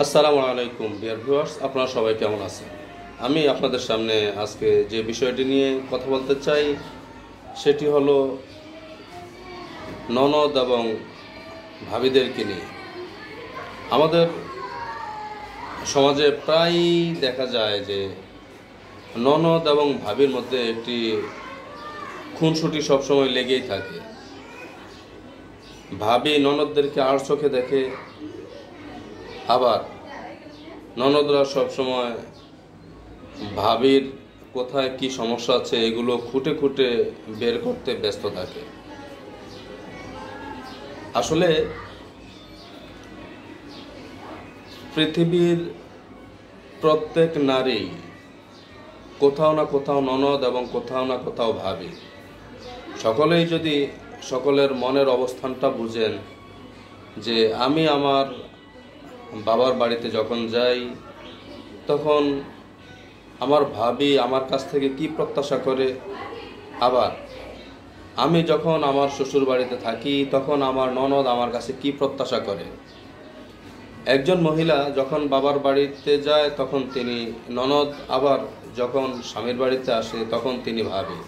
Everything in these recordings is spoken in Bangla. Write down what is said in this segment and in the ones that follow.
আসসালামু আলাইকুম ডিয়ার ভিউয়ার্স, আপনারা সবাই কেমন আছেন? আমি আপনাদের সামনে আজকে যে বিষয়টি নিয়ে কথা বলতে চাই সেটি হলো ননদ এবং ভাবিদেরকে নিয়ে। আমাদের সমাজে প্রায়ই দেখা যায় যে ননদ এবং ভাবির মধ্যে একটি খুনসুটি সবসময় লেগেই থাকে। ভাবি ননদদেরকে আর চোখে দেখে, আবার ননদরা সবসময় ভাবির কোথায় কি সমস্যা আছে এগুলো খুঁটে খুঁটে বের করতে ব্যস্ত থাকে। আসলে পৃথিবীর প্রত্যেক নারী কোথাও না কোথাও ননদ এবং কোথাও না কোথাও ভাবি। সকলেই যদি সকলের মনের অবস্থানটা বুঝেন যে আমি আমার বাবার বাড়িতে যখন যাই তখন আমার ভাবি আমার কাছ থেকে কি প্রত্যাশা করে, আবার আমি যখন আমার শ্বশুর বাড়িতে থাকি তখন আমার ননদ আমার কাছে কি প্রত্যাশা করে। একজন মহিলা যখন বাবার বাড়িতে যায় তখন তিনি ননদ, আবার যখন স্বামীর বাড়িতে আসে তখন তিনি ভাবি।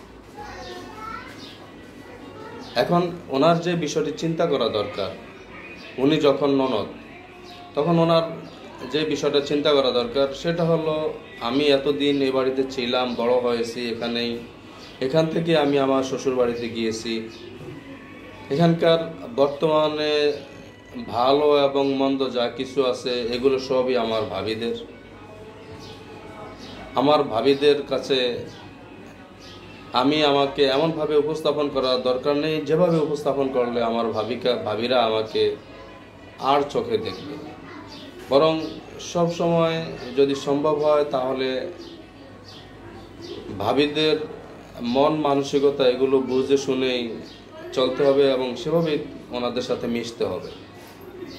এখন ওনার যে বিষয়টি চিন্তা করা দরকার, উনি যখন ননদ তখন ওনার যে বিষয়টা চিন্তা করা দরকার সেটা হলো আমি এতদিন এ বাড়িতে ছিলাম, বড় হয়েছি এখান থেকে আমি আমার শ্বশুর বাড়িতে গিয়েছি। এখানকার বর্তমানে ভালো এবং মন্দ যা কিছু আছে এগুলো সবই আমার ভাবিদের কাছে আমাকে এমনভাবে উপস্থাপন করার দরকার নেই যেভাবে উপস্থাপন করলে আমার ভাবিরা আমাকে আর চোখে দেখবে। বরং সব সময় যদি সম্ভব হয় তাহলে ভাবিদের মন মানসিকতা এগুলো বুঝে শুনেই চলতে হবে এবং সেভাবেই ওনাদের সাথে মিশতে হবে।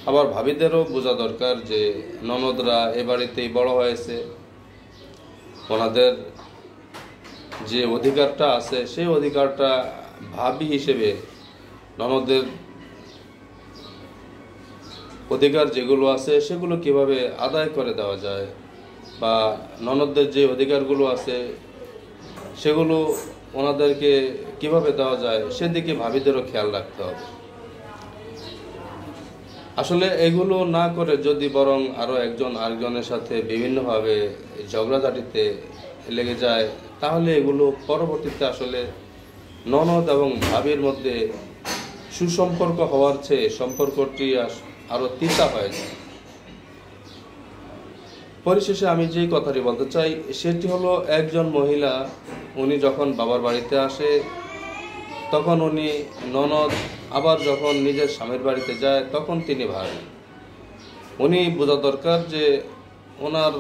আবার ভাবিদেরও বোঝা দরকার যে ননদরা এ বাড়িতেই বড় হয়েছে, ওনাদের যে অধিকারটা আছে সেই অধিকারটা ভাবি হিসেবে ননদের অধিকার যেগুলো আছে সেগুলো কিভাবে আদায় করে দেওয়া যায়, বা ননদদের যে অধিকারগুলো আছে সেগুলো ওনাদেরকে কিভাবে দেওয়া যায় সেদিকে ভাবিদেরও খেয়াল রাখতে হবে। আসলে এগুলো না করে যদি বরং আরও একজন আরেকজনের সাথে বিভিন্নভাবে ঝগড়াঝাটিতে লেগে যায় তাহলে এগুলো পরবর্তীতে আসলে ননদ এবং ভাবির মধ্যে সুসম্পর্ক হওয়ার চেয়ে সম্পর্কটি আরও তিতা হয়ে যায়। পরিশেষে আমি যেই কথাটি বলতে চাই সেটি হলো একজন মহিলা উনি যখন বাবার বাড়িতে আসে তখন উনি ননদ, আবার যখন নিজের স্বামীর বাড়িতে যায় তখন তিনি ভাবেন। উনি বোঝা দরকার যে ওনার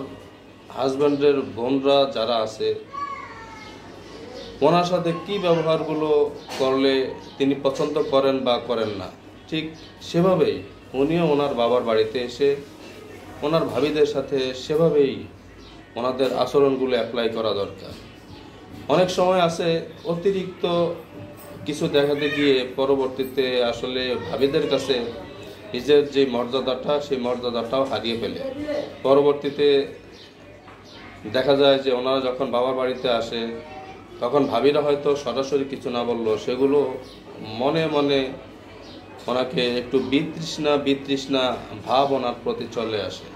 হাজব্যান্ডের বোনরা যারা আছে ওনার সাথে কী ব্যবহারগুলো করলে তিনি পছন্দ করেন বা করেন না, ঠিক সেভাবেই উনিও ওনার বাবার বাড়িতে এসে ওনার ভাবিদের সাথে সেভাবেই ওনাদের আচরণগুলো অ্যাপ্লাই করা দরকার। অনেক সময় আছে অতিরিক্ত কিছু দেখাতে গিয়ে পরবর্তীতে আসলে ভাবিদের কাছে নিজের যে মর্যাদাটা সেই মর্যাদাটাও হারিয়ে ফেলে। পরবর্তীতে দেখা যায় যে ওনারা যখন বাবার বাড়িতে আসে তখন ভাবিরা হয়তো সরাসরি কিছু না বললো সেগুলো মনে মনে ওনাকে একটু বিতৃষ্ণা ভাব ওনার প্রতি চলে আসে।